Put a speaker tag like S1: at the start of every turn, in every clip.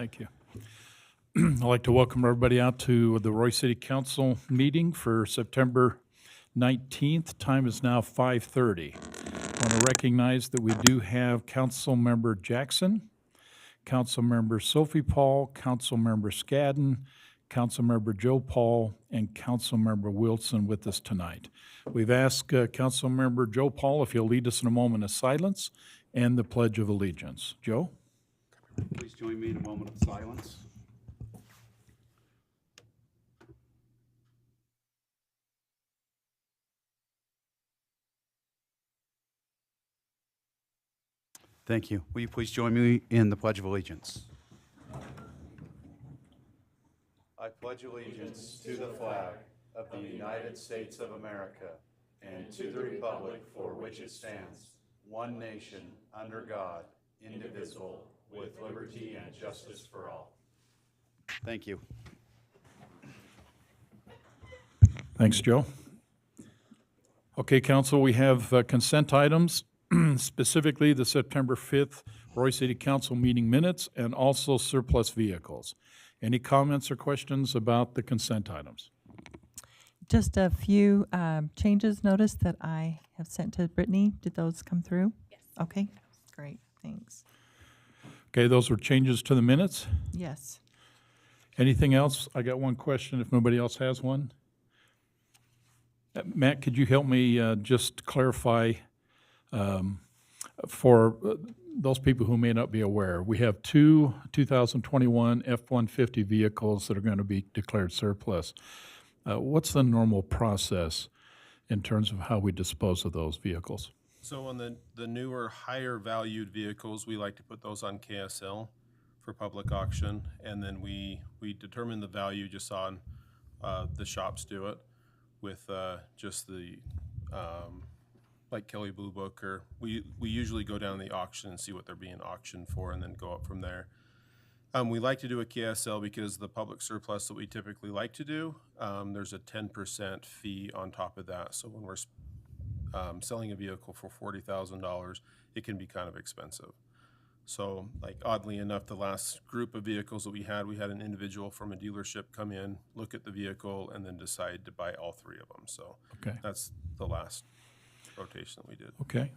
S1: Thank you. I'd like to welcome everybody out to the Roy City Council meeting for September 19th. Time is now 5:30. I want to recognize that we do have Councilmember Jackson, Councilmember Sophie Paul, Councilmember Scadden, Councilmember Joe Paul, and Councilmember Wilson with us tonight. We've asked Councilmember Joe Paul if he'll lead us in a moment of silence and the Pledge of Allegiance. Joe?
S2: Please join me in a moment of silence. Thank you. Will you please join me in the Pledge of Allegiance? I pledge allegiance to the flag of the United States of America and to the republic for which it stands, one nation, under God, indivisible, with liberty and justice for all. Thank you.
S1: Thanks, Joe. Okay, Council, we have consent items, specifically the September 5th Roy City Council meeting minutes and also surplus vehicles. Any comments or questions about the consent items?
S3: Just a few changes noticed that I have sent to Brittany. Did those come through?
S4: Yes.
S3: Okay, great, thanks.
S1: Okay, those were changes to the minutes.
S3: Yes.
S1: Anything else? I got one question if nobody else has one. Matt, could you help me just clarify for those people who may not be aware, we have two 2021 F-150 vehicles that are going to be declared surplus. What's the normal process in terms of how we dispose of those vehicles?
S5: So on the newer, higher valued vehicles, we like to put those on KSL for public auction, and then we determine the value just on the shops do it with just the like Kelly Blue Book, or we usually go down the auction and see what they're being auctioned for, and then go up from there. We like to do a KSL because the public surplus that we typically like to do, there's a 10% fee on top of that. So when we're selling a vehicle for $40,000, it can be kind of expensive. So, like, oddly enough, the last group of vehicles that we had an individual from a dealership come in, look at the vehicle, and then decide to buy all three of them. So
S1: Okay.
S5: that's the last rotation that we did.
S1: Okay.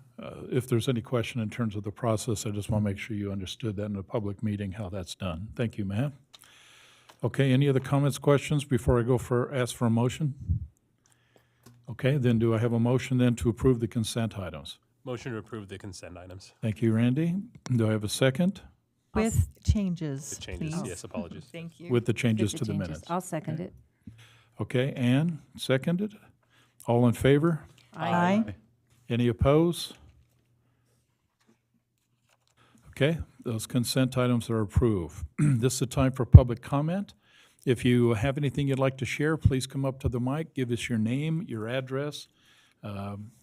S1: If there's any question in terms of the process, I just want to make sure you understood that in a public meeting, how that's done. Thank you, Matt. Okay, any other comments, questions before I ask for a motion? Okay, then do I have a motion then to approve the consent items?
S6: Motion to approve the consent items.
S1: Thank you, Randy. Do I have a second?
S3: With changes,
S6: The changes,
S3: please.
S6: yes, apologies.
S3: Thank you.
S1: With the changes
S4: With
S1: to the
S4: changes.
S1: minutes.
S4: I'll second it.
S1: Okay, Ann, seconded. All in favor?
S3: Aye.
S1: Any opposed? Okay, those consent items are approved. This is the time for public comment. If you have anything you'd like to share, please come up to the mic, give us your name, your address,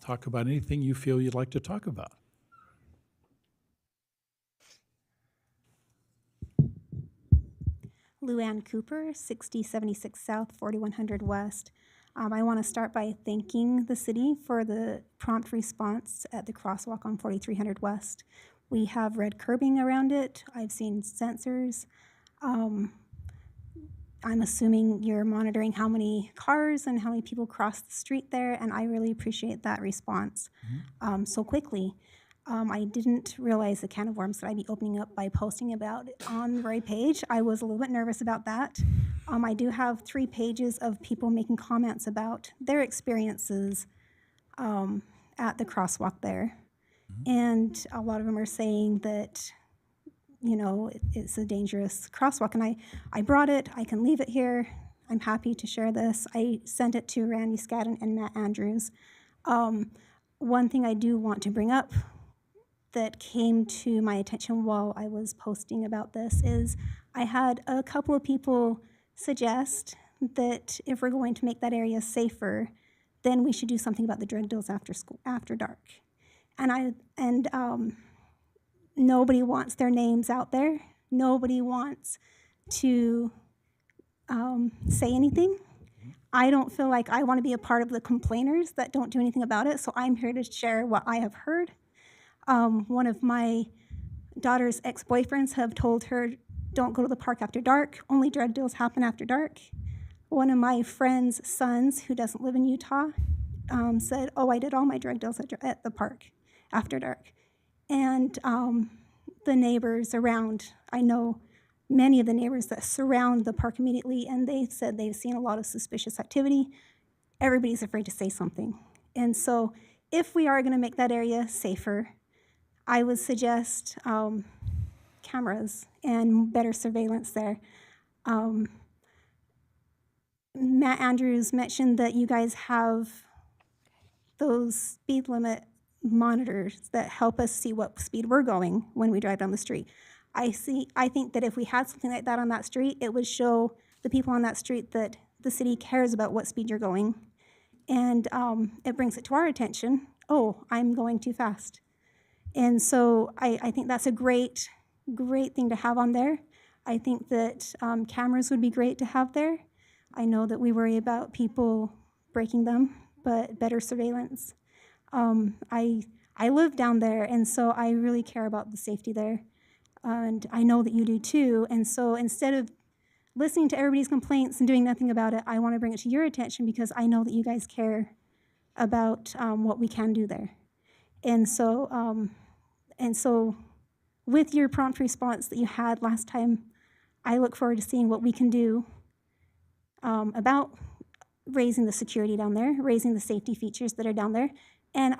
S1: talk about anything you feel you'd like to talk about.
S7: Luann Cooper, 6076 South, 4100 West. I want to start by thanking the city for the prompt response at the crosswalk on 4300 West. We have red curbing around it. I've seen sensors. I'm assuming you're monitoring how many cars and how many people cross the street there, and I really appreciate that response so quickly. I didn't realize the can of worms that I'd be opening up by posting about it on the right page. I was a little bit nervous about that. I do have 3 pages of people making comments about their experiences at the crosswalk there. And a lot of them are saying that, you know, it's a dangerous crosswalk. And I brought it. I can leave it here. I'm happy to share this. I sent it to Randy Scadden and Matt Andrews. One thing I do want to bring up that came to my attention while I was posting about this is I had a couple of people suggest that if we're going to make that area safer, then we should do something about the drug deals after dark. And nobody wants their names out there. Nobody wants to say anything. I don't feel like I want to be a part of the complainers that don't do anything about it, so I'm here to share what I have heard. One of my daughter's ex-boyfriends have told her don't go to the park after dark. Only drug deals happen after dark. One of my friend's sons, who doesn't live in Utah, said, "Oh, I did all my drug deals at the park after dark." And the neighbors around, I know many of the neighbors that surround the park immediately, and they said they've seen a lot of suspicious activity. Everybody's afraid to say something. And so if we are going to make that area safer, I would suggest cameras and better surveillance there. Matt Andrews mentioned that you guys have those speed limit monitors that help us see what speed we're going when we drive down the street. I think that if we had something like that on that street, it would show the people on that street that the city cares about what speed you're going. And it brings it to our attention. Oh, I'm going too fast. And so I think that's a great thing to have on there. I think that cameras would be great to have there. I know that we worry about people breaking them, but better surveillance. I live down there, and so I really care about the safety there. And I know that you do too. And so instead of listening to everybody's complaints and doing nothing about it, I want to bring it to your attention because I know that you guys care about what we can do there. And so with your prompt response that you had last time, I look forward to seeing what we can do about raising the security down there, raising the safety features that are down there. And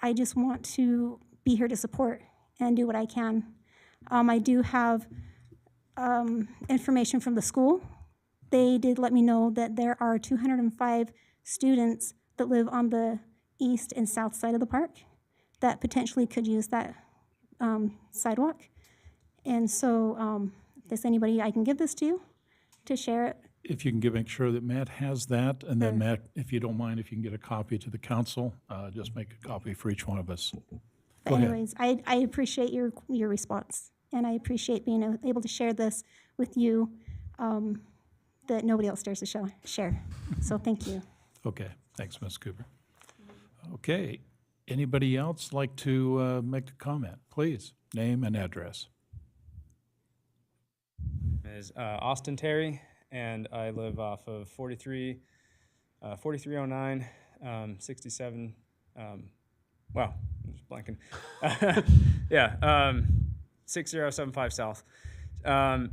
S7: I just want to be here to support and do what I can. I do have information from the school. They did let me know that there are 205 students that live on the east and south side of the park that potentially could use that sidewalk. And so if there's anybody I can give this to share it.
S1: If you can make sure that Matt has that, and then Matt, if you don't mind, if you can get a copy to the council, just make a copy for each one of us.
S7: But
S1: Go ahead.
S7: anyways, I appreciate your response, and I appreciate being able to share this with you that nobody else dares to share. So thank you.
S1: Okay, thanks, Ms. Cooper. Okay, anybody else like to make a comment? Please, name and address.
S6: Is Austin Terry, and I live off of 4309, 67. Wow, I'm just blanking. Yeah, 6075 South.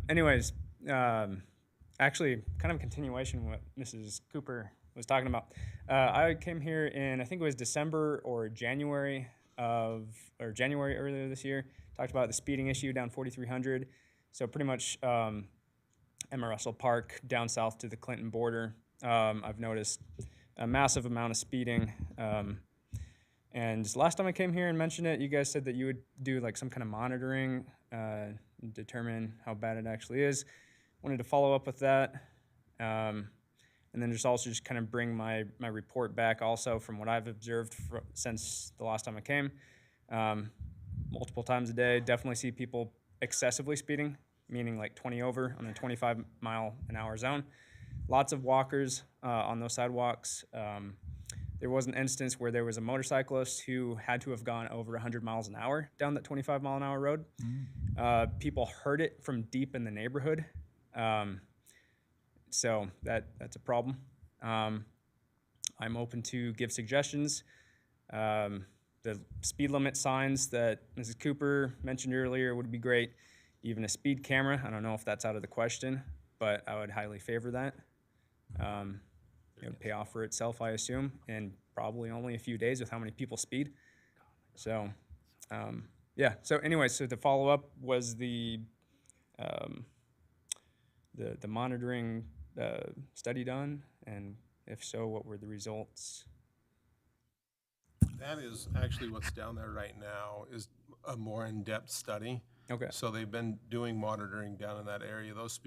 S6: Anyways, actually, kind of a continuation of what Mrs. Cooper was talking about. I came here in, I think it was December or January earlier this year. Talked about the speeding issue down 4300. So pretty much Emma Russell Park down south to the Clinton border. I've noticed a massive amount of speeding. And last time I came here and mentioned it, you guys said that you would do like some kind of monitoring, determine how bad it actually is. Wanted to follow up with that. And then just kind of bring my report back also from what I've observed since the last time I came. Multiple times a day, definitely see people excessively speeding, meaning like 20 over on the 25-mile-an-hour zone. Lots of walkers on those sidewalks. There was an instance where there was a motorcyclist who had to have gone over 100 miles an hour down that 25-mile-an-hour road. People heard it from deep in the neighborhood. So that's a problem. I'm open to give suggestions. The speed limit signs that Mrs. Cooper mentioned earlier would be great. Even a speed camera, I don't know if that's out of the question, but I would highly favor that. It would pay off for itself, I assume, in probably only a few days with how many people speed. So, yeah. So anyway, so the follow-up was the monitoring study done, and if so, what were the results?
S5: That is actually what's down there right now is a more in-depth study.
S6: Okay.
S5: So they've been doing monitoring down in that area. Those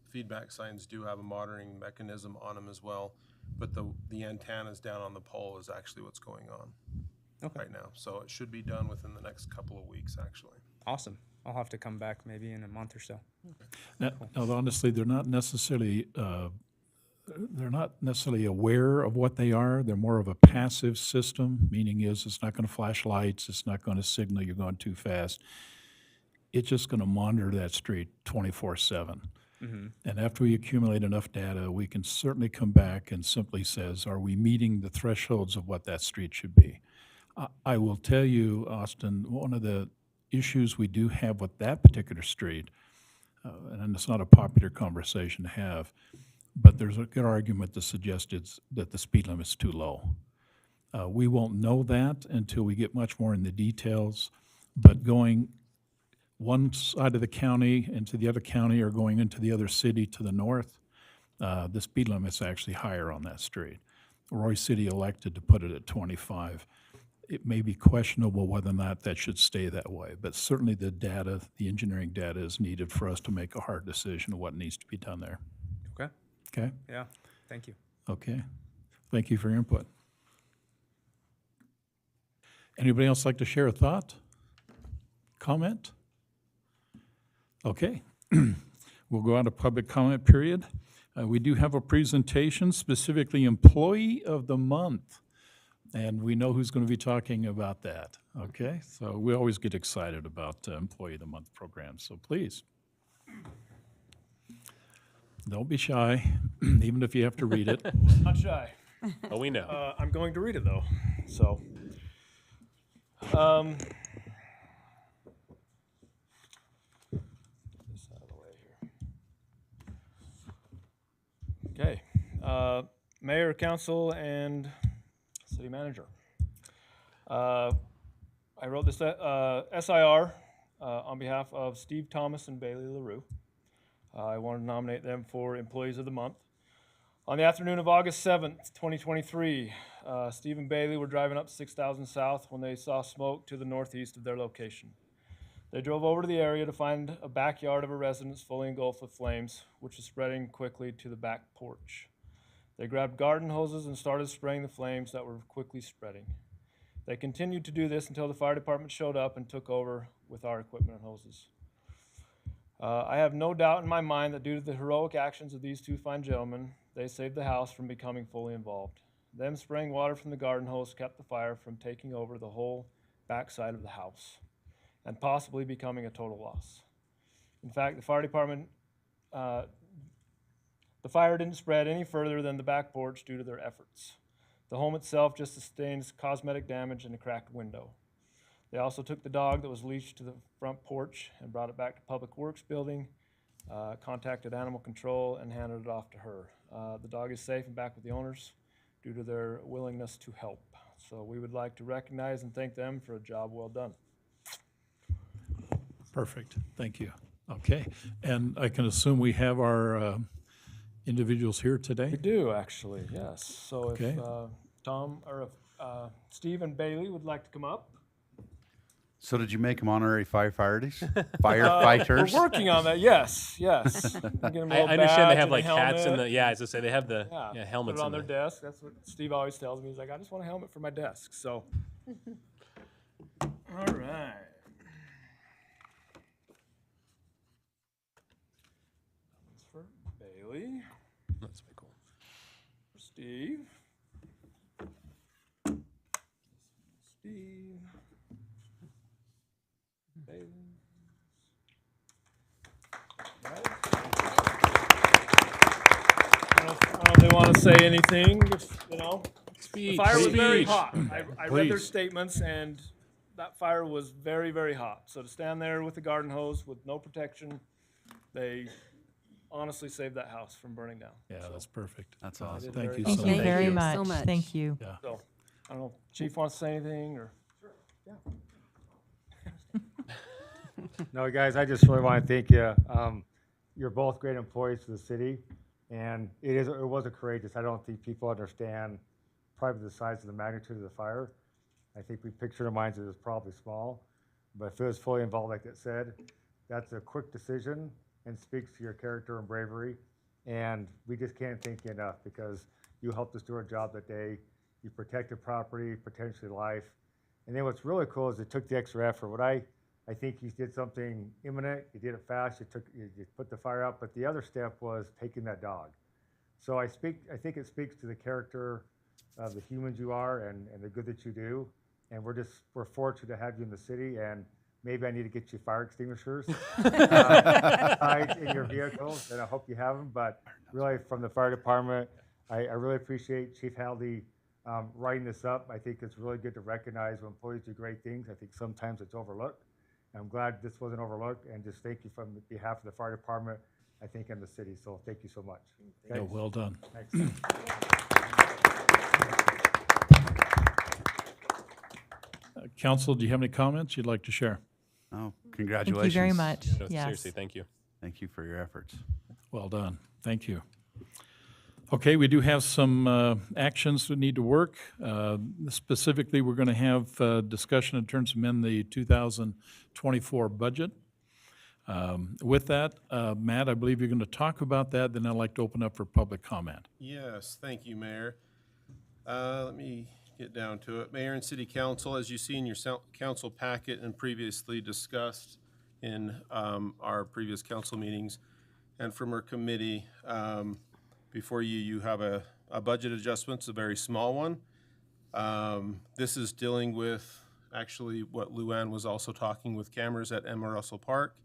S5: feedback signs do have a monitoring mechanism on them as well, but the antennas down on the pole is actually what's going on right now. So it should be done within the next couple of weeks, actually.
S6: Awesome. I'll have to come back maybe in a month or so.
S1: Now, honestly, they're not necessarily aware of what they are. They're more of a passive system, meaning is it's not going to flash lights, it's not going to signal you're going too fast. it's just going to monitor that street 24/7. And after we accumulate enough data, we can certainly come back and simply says, are we meeting the thresholds of what that street should be? I will tell you, Austin, one of the issues we do have with that particular street, and it's not a popular conversation to have, but there's a good argument to suggest that the speed limit's too low. We won't know that until we get much more in the details, but going one side of the county into the other county or going into the other city to the north, the speed limit's actually higher on that street. Roy City elected to put it at 25. It may be questionable whether or not that should stay that way, but certainly the data, the engineering data is needed for us to make a hard decision of what needs to be done there.
S6: Okay.
S1: Okay?
S6: Yeah. Thank you.
S1: Okay. Thank you for your input. Anybody else like to share a thought? Comment? Okay. We'll go out of public comment period. We do have a presentation, specifically Employee of the Month. And we know who's going to be talking about that, okay? So we always get excited about Employee of the Month programs, so please. Don't be shy, even if you have to read it.
S4: Not shy.
S8: Oh, we know.
S4: I'm going to read it though. So, get this out of the way here. Okay. Mayor, council, and city manager. I wrote this SIR on behalf of Steve Thomas and Bailey LaRue. I wanted to nominate them for Employees of the Month. On the afternoon of August 7th, 2023, Steve and Bailey were driving up 6000 South when they saw smoke to the northeast of their location. They drove over to the area to find a backyard of a residence fully engulfed with flames, which was spreading quickly to the back porch. They grabbed garden hoses and started spraying the flames that were quickly spreading. They continued to do this until the fire department showed up and took over with our equipment and hoses. I have no doubt in my mind that due to the heroic actions of these two fine gentlemen, they saved the house from becoming fully involved. Them spraying water from the garden hose kept the fire from taking over the whole backside of the house and possibly becoming a total loss. In fact, the fire department, the fire didn't spread any further than the back porch due to their efforts. The home itself just sustains cosmetic damage and a cracked window. They also took the dog that was leashed to the front porch and brought it back to Public Works building, contacted animal control, and handed it off to her. The dog is safe and back with the owners due to their willingness to help. So we would like to recognize and thank them for a job well done.
S1: Perfect, thank you. Okay, and I can assume we have our individuals here
S4: We
S1: today?
S4: do, actually, yes. So if
S1: Okay.
S4: Tom, or if Steve and Bailey would like to come up.
S2: So did you make them honorary firefighters?
S4: We're
S2: Firefighters?
S4: working on that, yes. Get 'em a
S8: I
S4: little
S8: understand
S4: badge
S8: they have
S4: and a
S8: like hats and
S4: helmet.
S8: the, yeah, as I say, they have the
S4: Yeah,
S8: helmets
S4: put it on
S8: and
S4: their desk. That's what Steve always tells me. He's like, I just want a helmet for my desk. So, all right. That's for Bailey,
S8: That's pretty cool.
S4: for Steve. Steve. Bailey. Right. I don't know if they want to say anything, if, the
S8: Speech.
S4: fire was very
S8: Speech.
S4: hot. I read their
S1: Please.
S4: statements, and that fire was very, very hot. So to stand there with the garden hose with no protection, they honestly saved that house from burning down.
S1: Yeah, that's perfect.
S2: That's awesome.
S1: Thank you
S3: Thank
S1: so
S3: you
S1: much.
S3: very
S8: you
S3: much.
S9: so much.
S3: Thank you.
S4: So I don't know if Chief wants to say anything, or
S10: No, guys, I just really want to thank you. You're both great employees for the city, and it was a courageous. I don't think people understand probably the size of the magnitude of the fire. I think we picture in our minds it was probably small, but if it was fully involved, like it said, that's a quick decision and speaks to your character and bravery. And we just can't thank you enough because you helped us do our job that day. You protected property, potentially life. And then what's really cool is it took the extra effort. I think you did something imminent, you did it fast, you put the fire out, but the other step was taking that dog. So I think it speaks to the character of the humans you are and the good that you do. And we're fortunate to have you in the city, and maybe I need to get you fire extinguishers in your vehicles, and I hope you have them. But really, from the fire department, I really appreciate Chief Haldy writing this up. I think it's really good to recognize when employees do great things. I think sometimes it's overlooked. I'm glad this wasn't overlooked, and just thank you from behalf of the fire department, I think, and the city. So thank you so much.
S1: Yeah, well done.
S10: Thanks.
S1: Council, do you have any comments you'd like to share?
S2: Oh,
S3: Thank
S2: congratulations.
S3: you very much.
S8: No,
S3: Yes.
S8: seriously, thank you.
S2: Thank you for your efforts.
S1: Well done. Thank you. Okay, we do have some actions that need to work. Specifically, we're going to have discussion in terms of amend the 2024 budget. With that, Matt, I believe you're going to talk about that, then I'd like to open up for public comment.
S5: Yes, thank you, Mayor. Let me get down to it. Mayor and City Council, as you see in your council packet and previously discussed in our previous council meetings and from our committee, before you, you have a budget adjustment. It's a very small one. This is dealing with actually what Luann was also talking with cameras at Emma Russell Park.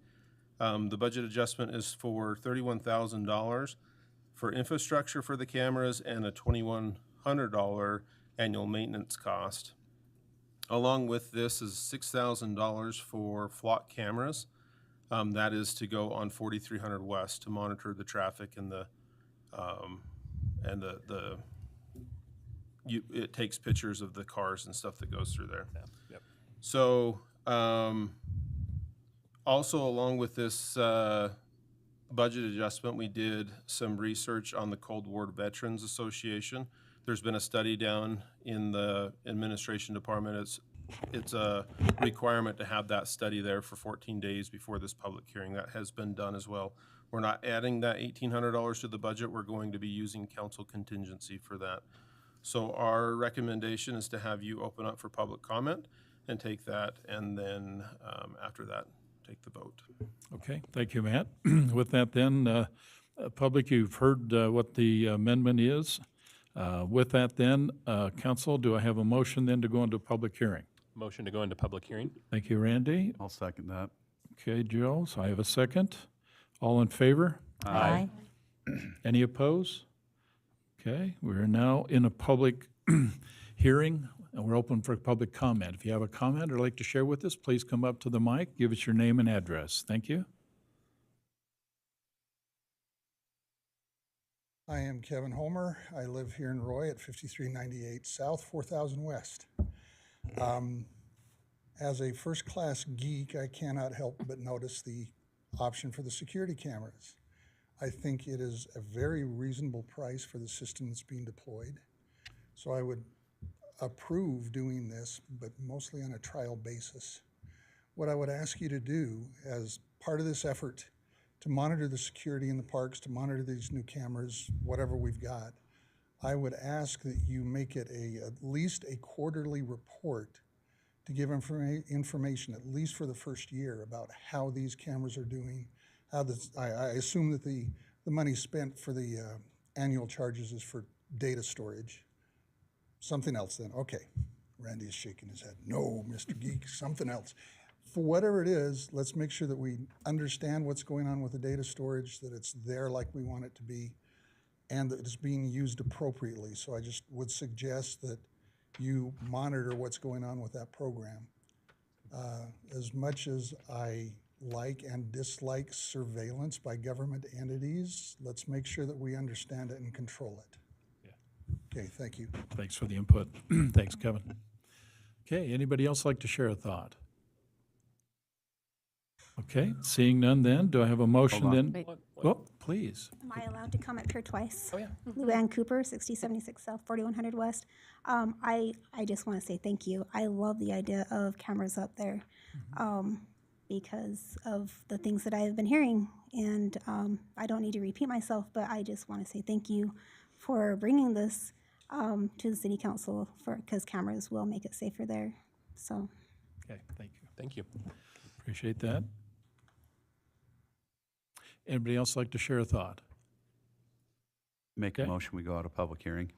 S5: The budget adjustment is for $31,000 for infrastructure for the cameras and a $2,100 annual maintenance cost. Along with this is $6,000 for flock cameras. That is to go on 4300 West to monitor the traffic and it takes pictures of the cars and stuff that goes through there.
S8: Yep.
S5: So, also along with this budget adjustment, we did some research on the Cold War Veterans Association. There's been a study down in the administration department. It's a requirement to have that study there for 14 days before this public hearing. That has been done as well. We're not adding that $1,800 to the budget. We're going to be using council contingency for that. So our recommendation is to have you open up for public comment and take that, and then after that, take the vote.
S1: Okay, thank you, Matt. With that then, public, you've heard what the amendment is. With that then, council, do I have a motion then to go into public hearing?
S8: Motion to go into public hearing?
S1: Thank you, Randy.
S2: I'll second that.
S1: Okay, Joe, so I have a second. All in favor?
S3: Aye.
S1: Any opposed? Okay, we're now in a public hearing, and we're open for public comment. If you have a comment or like to share with us, please come up to the mic, give us your name and address. Thank you.
S9: I am Kevin Homer. I live here in Roy at 5398 South, 4000 West. As a first-class geek, I cannot help but notice the option for the security cameras. I think it is a very reasonable price for the system that's being deployed. So I would approve doing this, but mostly on a trial basis. What I would ask you to do as part of this effort to monitor the security in the parks, to monitor these new cameras, whatever we've got, I would ask that you make it at least a quarterly report to give information, at least for the first year, about how these cameras are doing. I assume that the money spent for the annual charges is for data storage. Something else then, okay. Randy is shaking his head. No, Mr. Geek, something else. For whatever it is, let's make sure that we understand what's going on with the data storage, that it's there like we want it to be, and that it's being used appropriately. So I just would suggest that you monitor what's going on with that program. As much as I like and dislike surveillance by government entities, let's make sure that we understand it and control it. Yeah. Okay, thank you.
S1: Thanks for the input. Thanks, Kevin. Okay, anybody else like to share a thought? Okay, seeing none then, do I have a motion then?
S3: Wait.
S1: Oh, please.
S7: Am I allowed to comment here twice?
S8: Oh, yeah.
S7: Luann Cooper, 6076 South, 4100 West. I just want to say thank you. I love the idea of cameras up there because of the things that I have been hearing. And I don't need to repeat myself, but I just want to say thank you for bringing this to the city council because cameras will make it safer there. So.
S1: Okay, thank you.
S8: Thank you.
S1: Appreciate that. Anybody else like to share a thought?
S2: Make a
S1: Okay.
S2: motion, we go out of public hearing.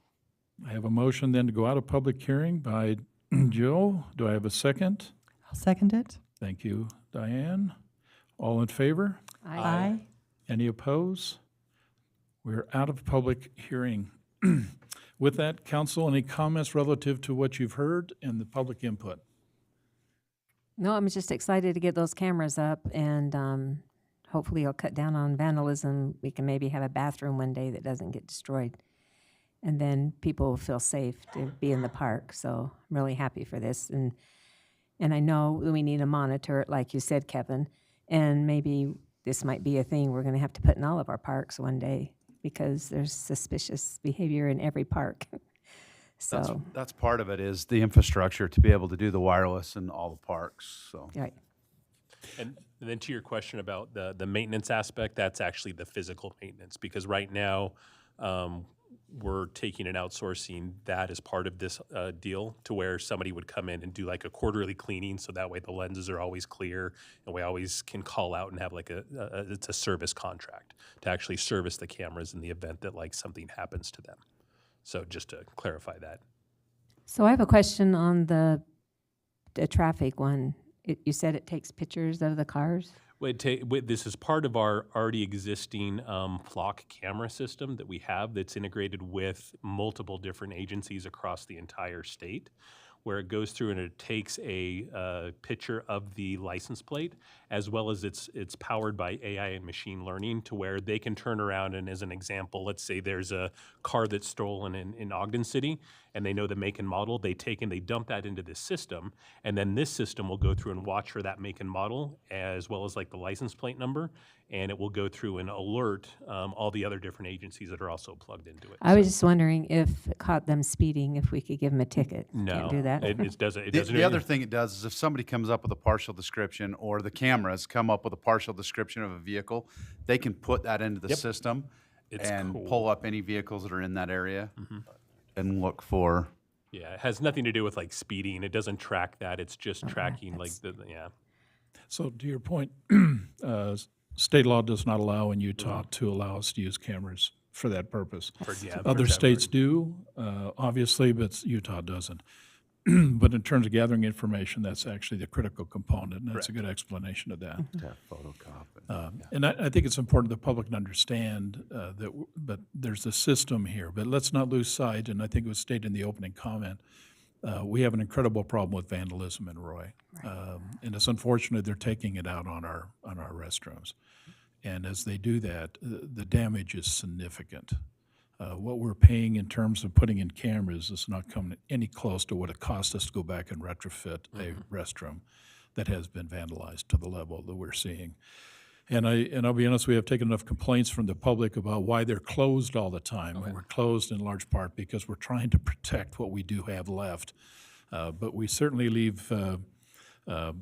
S1: I have a motion then to go out of public hearing by Joe. Do I have a second?
S3: I'll second it.
S1: Thank you, Diane. All in favor?
S3: Aye.
S1: Any opposed? We're out of public hearing. With that, council, any comments relative to what you've heard and the public input?
S11: No, I'm just excited to get those cameras up, and hopefully it'll cut down on vandalism. We can maybe have a bathroom one day that doesn't get destroyed. And then people will feel safe to be in the park. So I'm really happy for this. And I know that we need to monitor it, like you said, Kevin. And maybe this might be a thing we're going to have to put in all of our parks one day, because there's suspicious behavior in every park. So,
S2: That's part of it, is the infrastructure to be able to do the wireless in all the parks, so.
S11: right.
S8: And then to your question about the maintenance aspect, that's actually the physical maintenance, because right now, we're taking and outsourcing that as part of this deal, to where somebody would come in and do like a quarterly cleaning, so that way the lenses are always clear, and we always can call out and have like it's a service contract to actually service the cameras in the event that like something happens to them. So just to clarify that.
S11: So I have a question on the traffic one. You said it takes pictures of the cars?
S8: This is part of our already existing flock camera system that we have, that's integrated with multiple different agencies across the entire state, where it goes through and it takes a picture of the license plate, as well as it's powered by AI and machine learning, to where they can turn around and, as an example, let's say there's a car that's stolen in Ogden City, and they know the make and model, they dump that into this system, and then this system will go through and watch for that make and model, as well as like the license plate number, and it will go through and alert all the other different agencies that are also plugged into it.
S11: I was just wondering if it caught them speeding, if we could give them a ticket.
S8: No,
S11: Can't do that?
S8: it doesn't. It
S2: The,
S8: doesn't.
S2: the other thing it does is if somebody comes up with a partial description, or the cameras come up with a partial description of a vehicle, they can put that into the system
S8: It's
S2: and
S8: cool.
S2: pull up any vehicles that are in that area and look for.
S8: Yeah, it has nothing to do with like speeding. It doesn't track that. It's just tracking like yeah.
S1: So to your point, state law does not allow in Utah to allow us to use cameras for that purpose.
S8: For
S1: Other
S8: that
S1: states
S8: part.
S1: do, obviously, but Utah doesn't. But in terms of gathering information, that's actually the critical component, and that's a good explanation of that. And I think it's important the public to understand but there's a system here. But let's not lose sight, and I think it was stated in the opening comment, we have an incredible problem with vandalism in Roy. And it's unfortunate they're taking it out on our restrooms. And as they do that, the damage is significant. What we're paying in terms of putting in cameras is not coming any close to what it cost us to go back and retrofit a restroom that has been vandalized to the level that we're seeing. And I'll be honest, we have taken enough complaints from the public about why they're closed all the time. And we're closed in large part because we're trying to protect what we do have left. But we certainly leave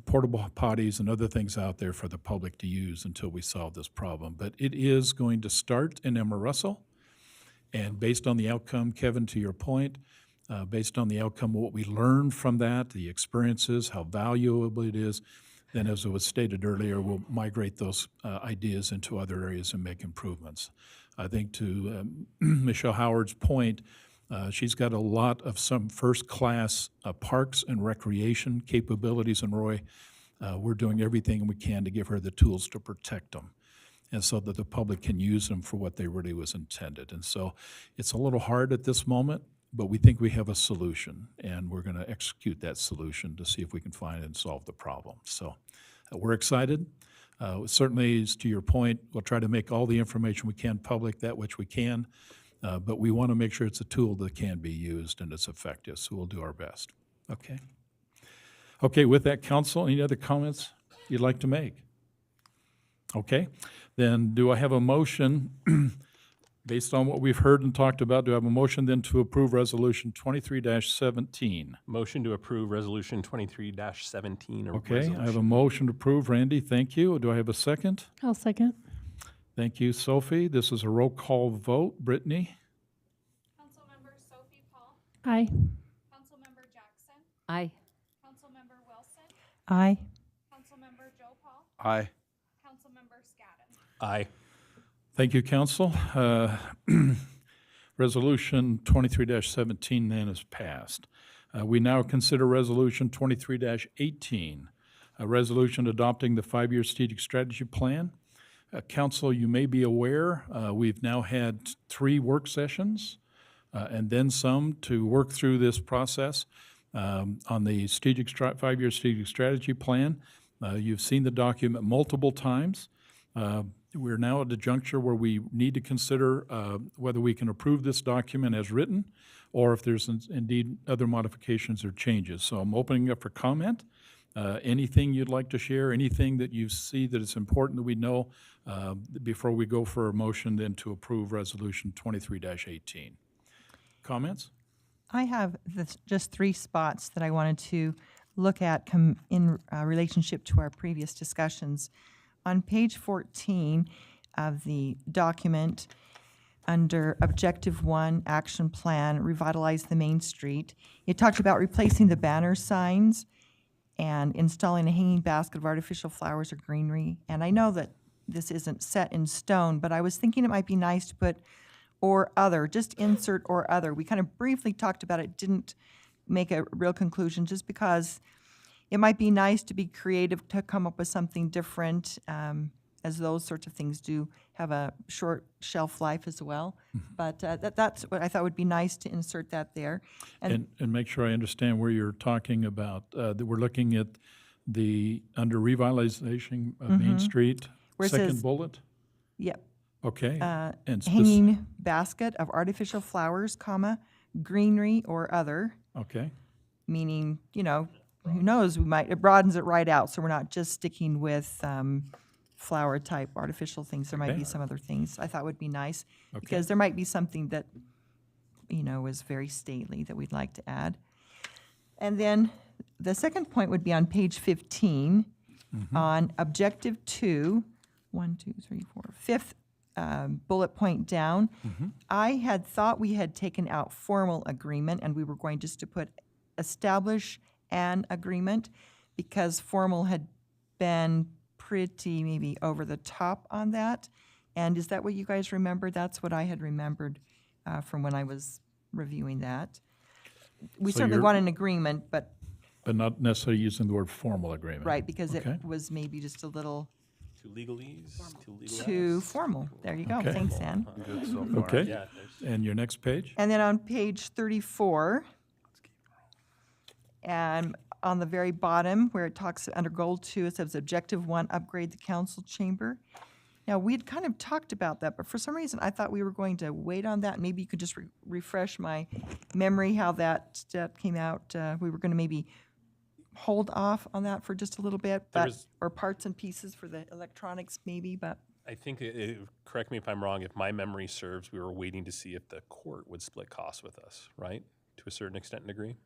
S1: portable potties and other things out there for the public to use until we solve this problem. But it is going to start in Emma Russell. And based on the outcome, Kevin, to your point, based on the outcome, what we learned from that, the experiences, how valuable it is, then as it was stated earlier, we'll migrate those ideas into other areas and make improvements. I think to Michelle Howard's point, she's got a lot of some first-class parks and recreation capabilities in Roy. We're doing everything we can to give her the tools to protect them, and so that the public can use them for what they really was intended. And so it's a little hard at this moment, but we think we have a solution, and we're going to execute that solution to see if we can find and solve the problem. So we're excited. Certainly, as to your point, we'll try to make all the information we can public, that which we can, but we want to make sure it's a tool that can be used and it's effective, so we'll do our best. Okay? Okay, with that, council, any other comments you'd like to make? Okay, then do I have a motion, based on what we've heard and talked about, do I have a motion then to approve Resolution 23-17?
S8: Motion to approve Resolution 23-17.
S1: Okay, I have a motion to approve. Randy, thank you. Do I have a second?
S3: I'll second.
S1: Thank you, Sophie. This is a roll call vote. Brittany?
S12: Councilmember Sophie Paul,
S3: Aye.
S12: Councilmember Jackson,
S11: Aye.
S12: Councilmember Wilson,
S3: Aye.
S12: Councilmember Joe Paul,
S2: Aye.
S12: Councilmember Scadden.
S8: Aye.
S1: Thank you, council. Resolution 23-17 then is passed. We now consider Resolution 23-18. A resolution adopting the 5-year strategic strategy plan. Council, you may be aware, we've now had 3 work sessions and then some to work through this process on the 5-year strategic strategy plan. You've seen the document multiple times. We're now at the juncture where we need to consider whether we can approve this document as written or if there's indeed other modifications or changes. So I'm opening up for comment. Anything you'd like to share, anything that you see that it's important that we know before we go for a motion then to approve Resolution 23-18. Comments?
S3: I have just 3 spots that I wanted to look at in relationship to our previous discussions. On page 14 of the document, under Objective 1, Action Plan, Revitalize the Main Street, it talked about replacing the banner signs and installing a hanging basket of artificial flowers or greenery. And I know that this isn't set in stone, but I was thinking it might be nice to put or other, just insert or other. We kind of briefly talked about it, didn't make a real conclusion, just because it might be nice to be creative, to come up with something different, as those sorts of things do have a short shelf life as well. But that's what I thought would be nice to insert that there.
S1: And make sure I understand where you're talking about, that we're looking at under revitalization of Main Street,
S3: Where it
S1: second
S3: says-
S1: bullet?
S3: Yep.
S1: Okay. And
S3: Hanging basket of artificial flowers, comma, greenery or other,
S1: Okay,
S3: meaning, who knows, it broadens it right out, so we're not just sticking with flower-type artificial things. There might
S1: Okay.
S3: be some other things I thought would be nice, because there might be something that, is very stately that we'd like to add. And then the second point would be on page 15, on Objective 2, 1, 2, 3, 4, 5th bullet point down. I had thought we had taken out formal agreement, and we were going just to put establish an agreement, because formal had been pretty maybe over the top on that. And is that what you guys remember? That's what I had remembered from when I was reviewing that. We
S1: So
S3: certainly
S1: you're-
S3: want an agreement, but,
S1: not necessarily using the word formal agreement.
S3: right, because
S1: Okay.
S3: it was maybe just a little
S8: Too legalese, too legal.
S3: too formal. There you go.
S1: Okay.
S3: Thanks, Ann.
S2: Good so far.
S1: Okay,
S8: Yeah, there's,
S1: and your next page?
S3: And then on page 34, and on the very bottom where it talks under goal 2, it says Objective 1, upgrade the council chamber. Now, we'd kind of talked about that, but for some reason, I thought we were going to wait on that. Maybe you could just refresh my memory how that came out. We were going to maybe hold off on that for just a little bit, but,
S8: was-
S3: or parts and pieces for the electronics maybe, but,
S8: I think, correct me if I'm wrong, if my memory serves, we were waiting to see if the court would split costs with us, right? To a certain extent and degree,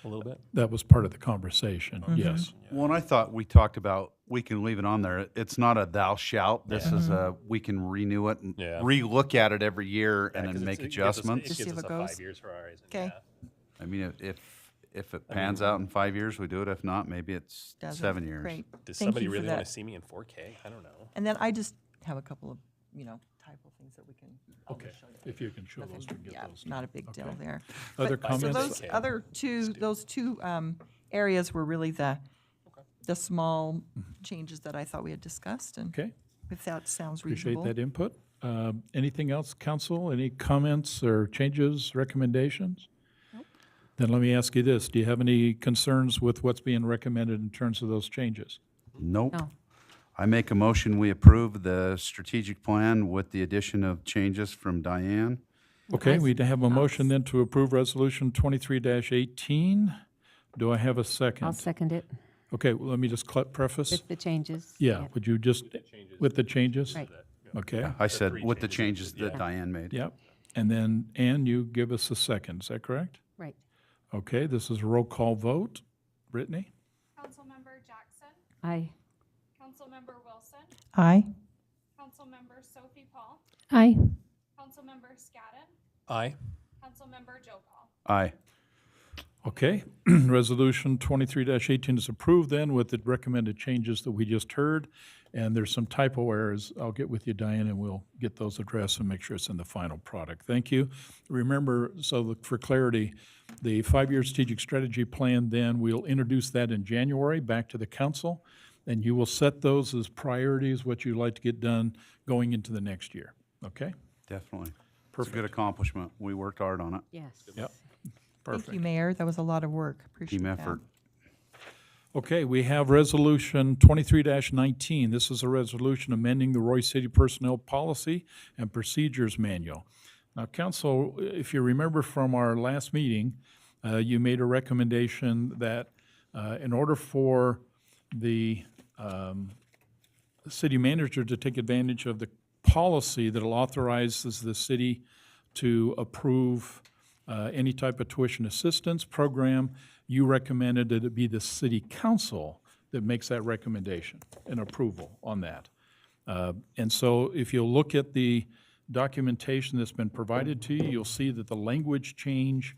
S8: a little bit?
S1: That was part of the conversation, yes.
S2: Well, and I thought we talked about, we can leave it on there. It's not a thou shalt. This is we can renew it and
S8: Yeah.
S2: re-look at it every year and
S8: 'cause
S2: then make
S8: it gives us-
S2: adjustments.
S3: Just see
S8: It
S3: if
S8: gives
S3: it
S8: us a
S3: goes.
S8: 5 years horizon,
S3: Okay.
S8: yeah.
S2: I mean, if it pans out in 5 years, we do it. If not, maybe it's
S3: doesn't.
S2: 7 years.
S3: Great.
S8: Does
S3: Thank
S8: somebody
S3: you for
S8: really want
S3: that.
S8: to see me in 4K? I don't know.
S3: And then I just have a couple of, typo things that we can, I'll
S1: Okay,
S3: just show you.
S1: if you can show those, we can
S3: Yeah,
S1: get those.
S3: not a big deal
S1: Okay.
S3: there.
S1: Other
S3: But- So
S1: comments?
S3: those other two, areas were really the small changes that I thought we had discussed, and
S1: Okay,
S3: if that sounds
S1: appreciate
S3: reasonable.
S1: that input. Anything else, council? Any comments or changes, recommendations? Then let me ask you this, do you have any concerns with what's being recommended in terms of those changes?
S2: Nope.
S11: No.
S2: I make a motion, we approve the strategic plan with the addition of changes from Diane.
S1: Okay, we have a motion then to approve Resolution 23-18. Do I have a second?
S11: I'll second it
S1: Okay, well, let me just preface.
S11: with the changes.
S1: Yeah, would you just, with the changes?
S11: Right.
S1: Okay,
S2: I said with the changes that
S8: yeah.
S2: Diane made.
S1: yep. And then, Ann, you give us a second, is that correct?
S11: Right.
S1: Okay, this is a roll call vote. Brittany?
S12: Councilmember Jackson,
S11: Aye.
S12: Councilmember Wilson,
S3: Aye.
S12: Councilmember Sophie Paul,
S11: Aye.
S12: Councilmember Scadden,
S8: Aye.
S12: Councilmember Joe Paul.
S2: Aye.
S1: Okay, Resolution 23-18 is approved then with the recommended changes that we just heard. And there's some typo errors. I'll get with you, Diane, and we'll get those addressed and make sure it's in the final product. Thank you. Remember, for clarity, the 5-year strategic strategy plan, then we'll introduce that in January back to the council. And you will set those as priorities, what you'd like to get done going into the next year. Okay?
S2: Definitely. It's a good accomplishment. We worked hard on it.
S11: Yes.
S1: Yep.
S3: Thank you, Mayor. That was a lot of work. Appreciate
S2: Team
S3: that.
S2: effort.
S1: Okay, we have Resolution 23-19. This is a resolution amending the Roy City Personnel Policy and Procedures Manual. Now, council, if you remember from our last meeting, you made a recommendation that in order for the city manager to take advantage of the policy that authorizes the city to approve any type of tuition assistance program, you recommended that it be the city council that makes that recommendation and approval on that. And so if you look at the documentation that's been provided to you, you'll see that the language change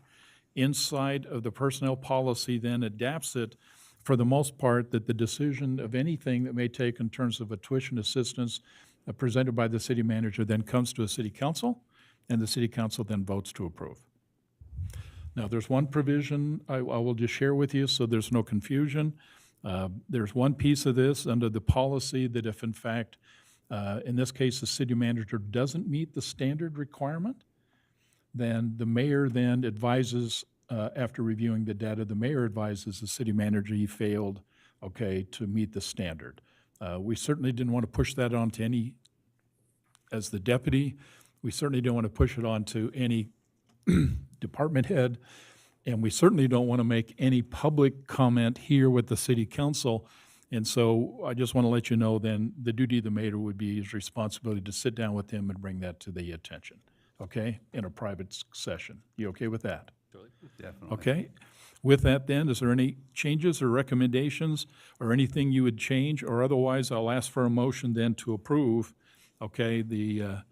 S1: inside of the personnel policy then adapts it for the most part, that the decision of anything that may take in terms of a tuition assistance presented by the city manager then comes to a city council, and the city council then votes to approve. Now, there's one provision I will just share with you so there's no confusion. There's one piece of this under the policy that if in fact, in this case, the city manager doesn't meet the standard requirement, then the mayor then advises, after reviewing the data, the mayor advises the city manager he failed, okay, to meet the standard. We certainly didn't want to push that on to any, as the deputy, we certainly don't want to push it on to any department head, and we certainly don't want to make any public comment here with the city council. And so I just want to let you know then the duty of the mayor would be his responsibility to sit down with him and bring that to the attention, okay, in a private session. You okay with that?
S2: Definitely.
S1: Okay. With that then, is there any changes or recommendations or anything you would change? Or otherwise, I'll ask for a motion then to approve, okay, the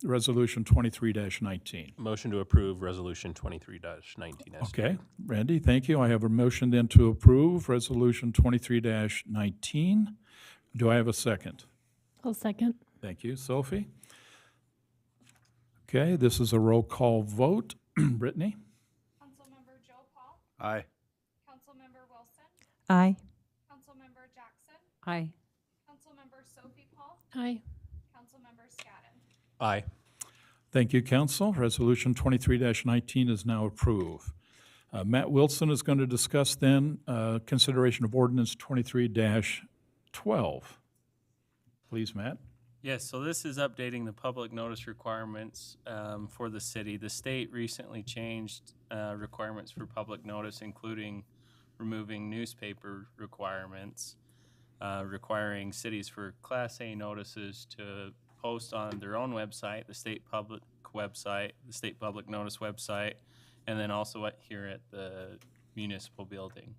S1: Resolution 23-19.
S8: Motion to approve Resolution 23-19. as
S1: Okay, Randy, thank you. I have a motion then to approve Resolution 23-19. Do I have a second?
S13: I'll second.
S1: Thank you, Sophie. Okay, this is a roll call vote. Brittany?
S12: Councilmember Joe Paul,
S2: Aye.
S12: Councilmember Wilson,
S3: Aye.
S12: Councilmember Jackson,
S11: Aye.
S12: Councilmember Sophie Paul,
S13: Aye.
S12: Councilmember Scadden.
S8: Aye.
S1: Thank you, council. Resolution 23-19 is now approved. Matt Wilson is going to discuss then consideration of ordinance 23-12. Please, Matt.
S14: Yes, so this is updating the public notice requirements for the city. The state recently changed requirements for public notice, including removing newspaper requirements, requiring cities for Class A notices to post on their own website, the state public website, the state public notice website, and then also here at the municipal building.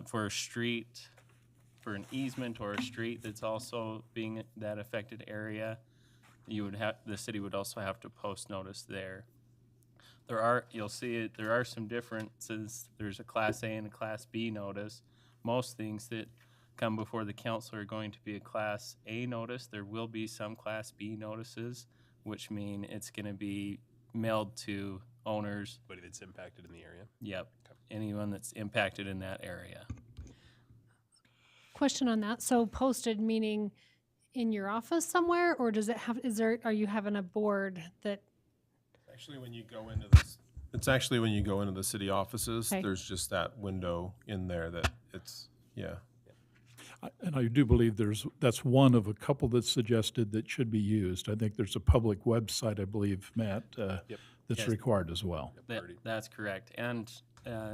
S14: For a street, for an easement or a street that's also being that affected area, you would have, the city would also have to post notice there. You'll see it, there are some differences. There's a Class A and a Class B notice. Most things that come before the council are going to be a Class A notice. There will be some Class B notices, which mean it's gonna be mailed to owners.
S8: Anybody that's impacted in the area?
S14: Yep, anyone that's impacted in that area.
S13: Question on that. So posted meaning in your office somewhere, or does it have, are you having a board that,
S5: Actually, when you go into this, it's actually when you go into the city offices,
S13: Okay.
S5: there's just that window in there that it's, yeah.
S1: And I do believe that's one of a couple that's suggested that should be used. I think there's a public website, I believe, Matt, that's
S14: Yes.
S1: required as well.
S14: That's correct. And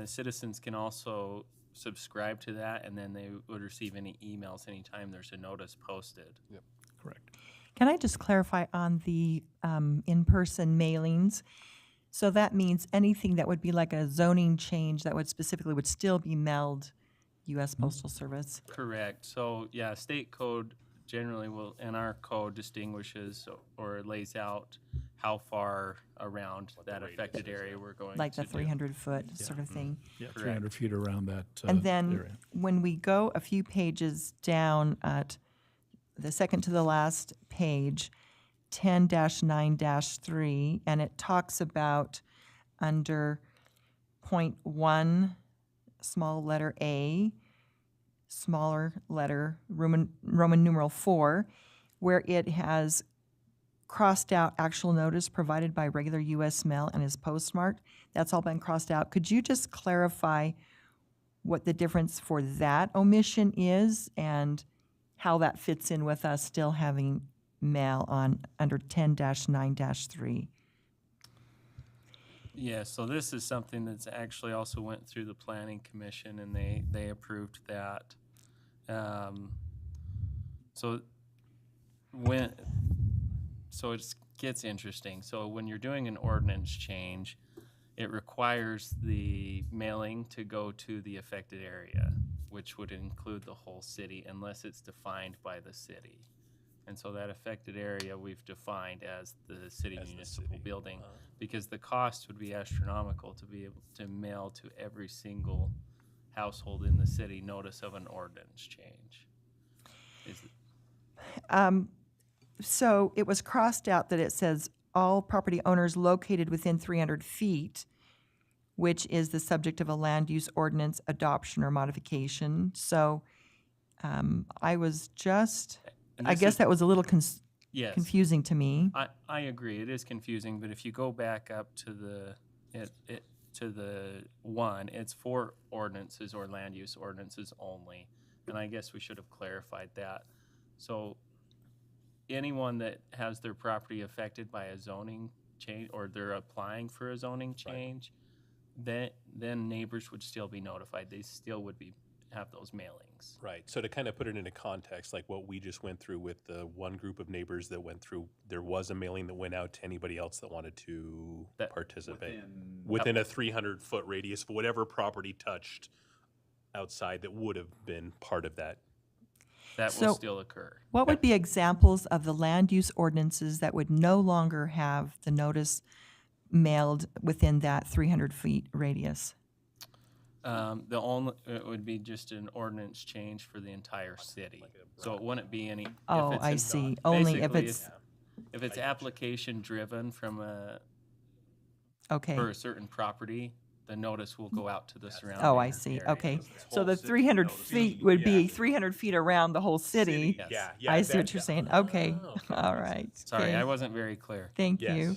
S14: citizens can also subscribe to that, and then they would receive any emails anytime there's a notice posted.
S1: Correct.
S3: Can I just clarify on the in-person mailings? So that means anything that would be like a zoning change that would specifically would still be mailed U.S. Postal Service?
S14: Correct. So, yeah, state code generally will, and our code distinguishes or lays out how far around that affected area we're going
S3: Like
S14: to
S3: the
S14: do.
S3: 300-foot sort of thing.
S1: Yeah, 300 feet around that
S3: And then
S1: area.
S3: when we go a few pages down at the second to the last page, 10-9-3, and it talks about under point 1, small letter A, smaller letter Roman numeral 4, where it has crossed out actual notice provided by regular U.S. mail and is postmarked. That's all been crossed out. Could you just clarify what the difference for that omission is and how that fits in with us still having mail on under 10-9-3?
S14: Yeah, so this is something that's actually also went through the planning commission and they approved that. So it gets interesting. So when you're doing an ordinance change, it requires the mailing to go to the affected area, which would include the whole city unless it's defined by the city. And so that affected area we've defined as the city municipal building, because the cost would be astronomical to be able to mail to every single household in the city notice of an ordinance change.
S3: So it was crossed out that it says all property owners located within 300 feet, which is the subject of a land use ordinance adoption or modification. So I was just,
S14: And
S3: I
S14: this
S3: guess
S14: is-
S3: that was a little
S14: Yes.
S3: confusing to me.
S14: I agree, it is confusing, but if you go back up to the one, it's for ordinances or land use ordinances only. And I guess we should have clarified that. So anyone that has their property affected by a zoning change, or they're applying for a zoning change, then neighbors would still be notified. They still would have those mailings.
S8: Right. So to kind of put it into context, like what we just went through with the one group of neighbors that went through, there was a mailing that went out to anybody else that wanted to participate within a 300-foot radius of whatever property touched outside that would have been part of that.
S14: That
S3: So
S14: will still occur.
S3: What would be examples of the land use ordinances that would no longer have the notice mailed within that 300-feet radius?
S14: It would be just an ordinance change for the entire city. So it wouldn't be any.
S3: Oh, I see. Only if
S14: basically,
S3: it's,
S14: If it's application driven from
S3: okay.
S14: for a certain property, the notice will go out to the surrounding.
S3: Oh, I see.
S14: area.
S3: Okay. So the 300 feet would be 300 feet around the whole city.
S14: Yes.
S3: I see what you're saying. Okay. All right.
S14: Sorry,
S3: Okay.
S14: I wasn't very clear.
S3: Thank you.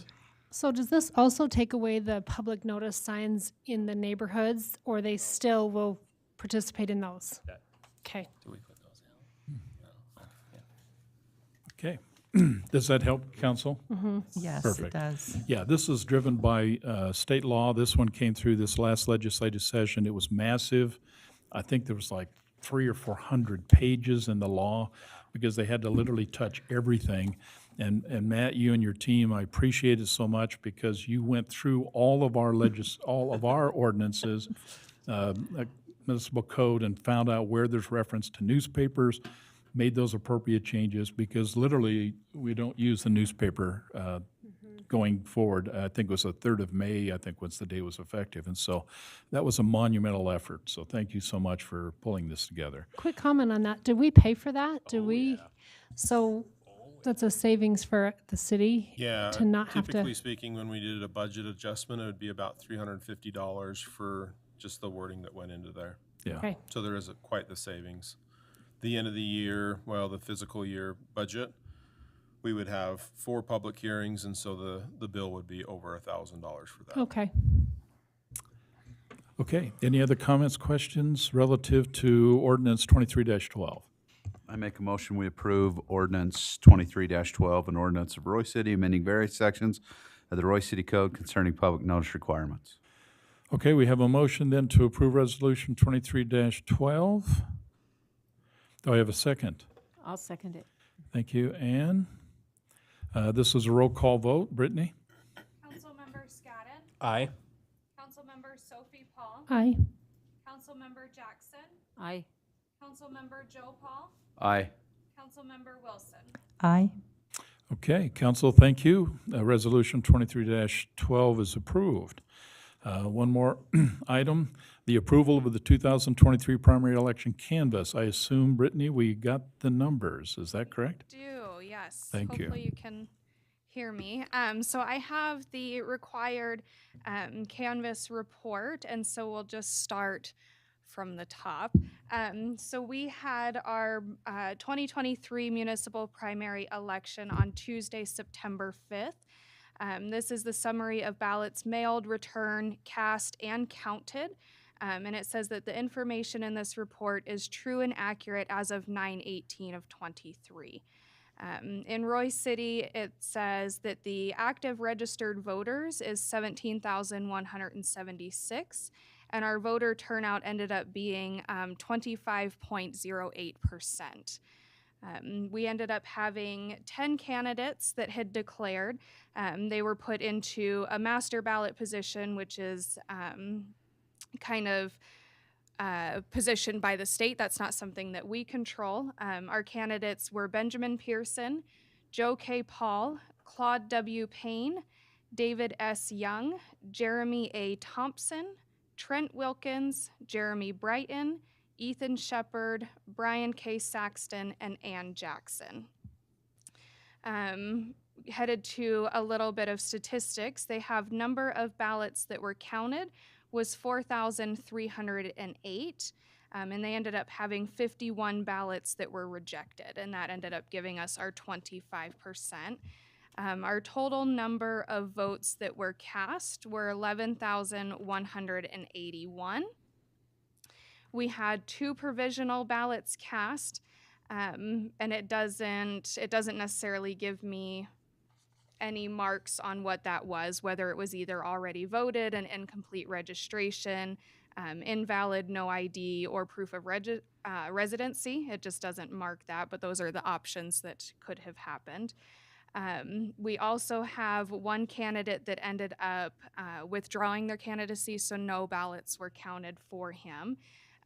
S13: So does this also take away the public notice signs in the neighborhoods, or they still will participate in those? Okay.
S14: Do we put those out?
S1: Okay. Does that help, council?
S3: Yes, it
S1: Perfect.
S3: does.
S1: Yeah, this is driven by state law. This one came through this last legislative session. It was massive. I think there was like 300 or 400 pages in the law because they had to literally touch everything. And Matt, you and your team, I appreciate it so much because you went through all of our all of our ordinances, municipal code, and found out where there's reference to newspapers, made those appropriate changes because literally we don't use the newspaper going forward. I think it was the 3rd of May, I think was the day it was effective. And so that was a monumental effort. So thank you so much for pulling this together.
S13: Quick comment on that. Did we pay for that? Do we? So that's a savings for the city
S5: Yeah,
S13: to not have
S5: typically
S13: to.
S5: speaking, when we did a budget adjustment, it would be about $350 for just the wording that went into there.
S1: Yeah.
S13: Okay.
S5: So there is quite the savings. The end of the year, well, the fiscal year budget, we would have 4 public hearings, and so the bill would be over $1,000 for that.
S13: Okay.
S1: Okay, any other comments, questions relative to ordinance 23-12?
S2: I make a motion, we approve ordinance 23-12, an ordinance of Roy City amending various sections of the Roy City Code concerning public notice requirements.
S1: Okay, we have a motion then to approve resolution 23-12. Do I have a second?
S11: I'll second it.
S1: Thank you, Ann. This is a roll call vote. Brittany?
S12: Councilmember Scadden.
S8: Aye.
S12: Councilmember Sophie Paul.
S13: Aye.
S12: Councilmember Jackson.
S11: Aye.
S12: Councilmember Joe Paul.
S2: Aye.
S12: Councilmember Wilson.
S3: Aye.
S1: Okay, council, thank you. Resolution 23-12 is approved. One more item, the approval of the 2023 primary election canvas. I assume, Brittany, we got the numbers. Is that correct?
S12: Do, yes.
S1: Thank you.
S12: Hopefully you can hear me. So I have the required Canvas report, and so we'll just start from the top. So we had our 2023 municipal primary election on Tuesday, September 5th. This is the summary of ballots mailed, returned, cast, and counted. And it says that the information in this report is true and accurate as of 9/18 of 23. In Royce City, it says that the active registered voters is 17,176, and our voter turnout ended up being 25.08%. We ended up having 10 candidates that had declared. They were put into a master ballot position, which is kind of positioned by the state. That's not something that we control. Our candidates were Benjamin Pearson, Joe K. Paul, Claude W. Payne, David S. Young, Jeremy A. Thompson, Trent Wilkins, Jeremy Brighton, Ethan Shepard, Brian K. Saxton, and Ann Jackson. Headed to a little bit of statistics, they have number of ballots that were counted was 4,308, and they ended up having 51 ballots that were rejected, and that ended up giving us our 25%. Our total number of votes that were cast were 11,181. We had 2 provisional ballots cast, and it doesn't necessarily give me any marks on what that was, whether it was either already voted, an incomplete registration, invalid, no ID, or proof of residency. It just doesn't mark that, but those are the options that could have happened. We also have one candidate that ended up withdrawing their candidacy, so no ballots were counted for him.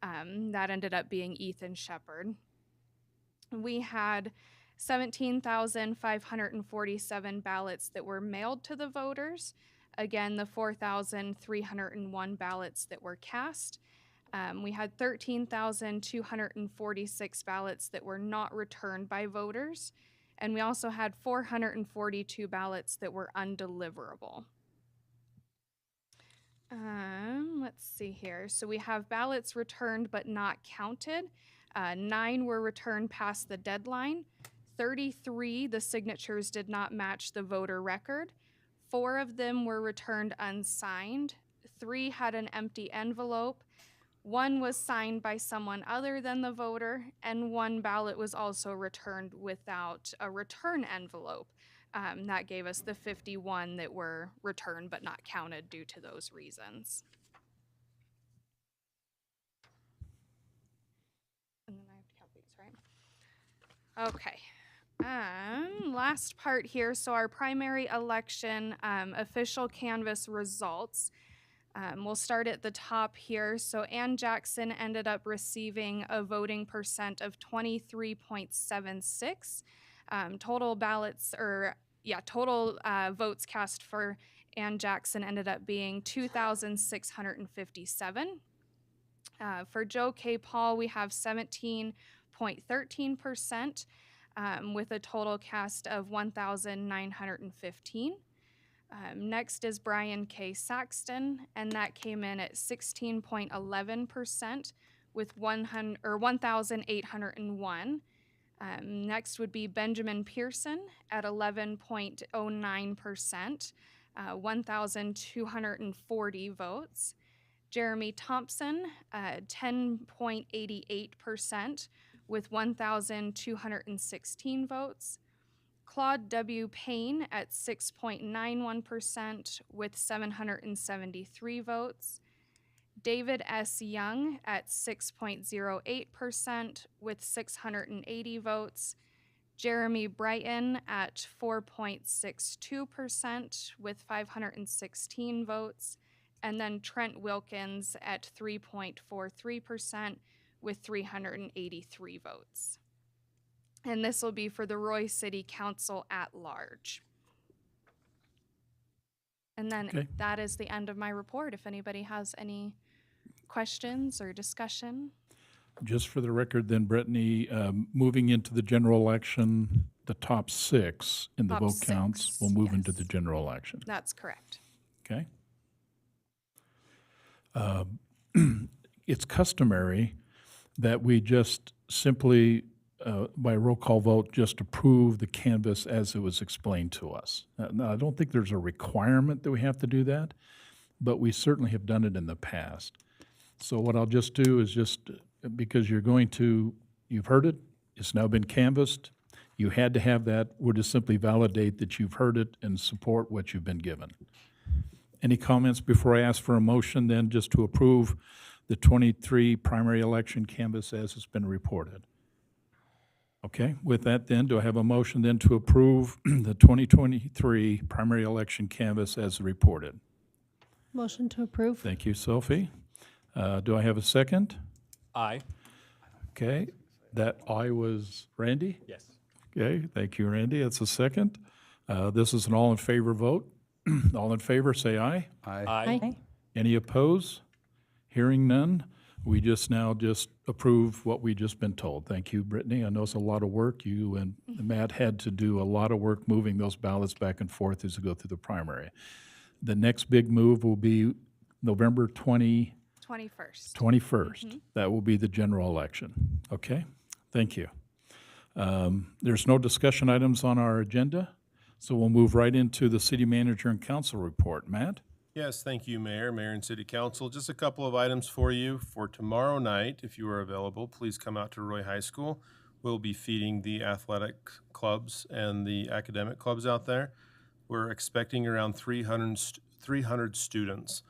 S12: That ended up being Ethan Shepard. We had 17,547 ballots that were mailed to the voters. Again, the 4,301 ballots that were cast. We had 13,246 ballots that were not returned by voters. And we also had 442 ballots that were undeliverable. Let's see here. So we have ballots returned but not counted. 9 were returned past the deadline. 33, the signatures did not match the voter record. 4 of them were returned unsigned. 3 had an empty envelope. 1 was signed by someone other than the voter, and 1 ballot was also returned without a return envelope. That gave us the 51 that were returned but not counted due to those reasons. And then I have to count these, right? Okay. Last part here. So our primary election official canvas results. We'll start at the top here. So Ann Jackson ended up receiving a voting percent of 23.76. Total votes cast for Ann Jackson ended up being 2,657. For Joe K. Paul, we have 17.13%. With a total cast of 1,915. Next is Brian K. Saxton, and that came in at 16.11% with 1,801. Next would be Benjamin Pearson at 11.09%, 1,240 votes. Jeremy Thompson, 10.88%. with 1,216 votes. Claude W. Payne at 6.91% with 773 votes. David S. Young at 6.08% with 680 votes. Jeremy Brighton at 4.62% with 516 votes. And then Trent Wilkins at 3.43% with 383 votes. And this will be for the Roy City Council at large. And then
S1: Okay.
S12: that is the end of my report. If anybody has any questions or discussion.
S1: Just for the record then, Brittany, moving into the general election, the top 6 in the
S12: Top
S1: vote counts
S12: 6,
S1: will move into
S12: yes.
S1: the general election.
S12: That's correct.
S1: Okay? It's customary that we just simply, by roll call vote, just approve the canvas as it was explained to us. Now, I don't think there's a requirement that we have to do that, but we certainly have done it in the past. So what I'll just do is just, because you've heard it, it's now been canvassed, you had to have that, we'll just simply validate that you've heard it and support what you've been given. Any comments before I ask for a motion then, just to approve the 23 primary election canvas as it's been reported? Okay, with that then, do I have a motion then to approve the 2023 primary election canvas as reported?
S13: Motion to approve.
S1: Thank you, Sophie. Do I have a second?
S8: Aye.
S1: Okay, that I was Randy?
S8: Yes.
S1: Okay, thank you, Randy. That's a second. This is an all in favor vote. All in favor, say aye.
S8: Aye.
S1: Any opposed? Hearing none, we just approve what we just been told. Thank you, Brittany. I know it's a lot of work. You and Matt had to do a lot of work moving those ballots back and forth as we go through the primary. The next big move will be November 21st.
S12: 21st.
S1: That will be the general election. Okay? Thank you. There's no discussion items on our agenda, so we'll move right into the city manager and council report. Matt?
S5: Yes, thank you, Mayor and City Council. Just a couple of items for you. For tomorrow night, if you are available, please come out to Roy High School. We'll be feeding the athletic clubs and the academic clubs out there. We're expecting around 300 students.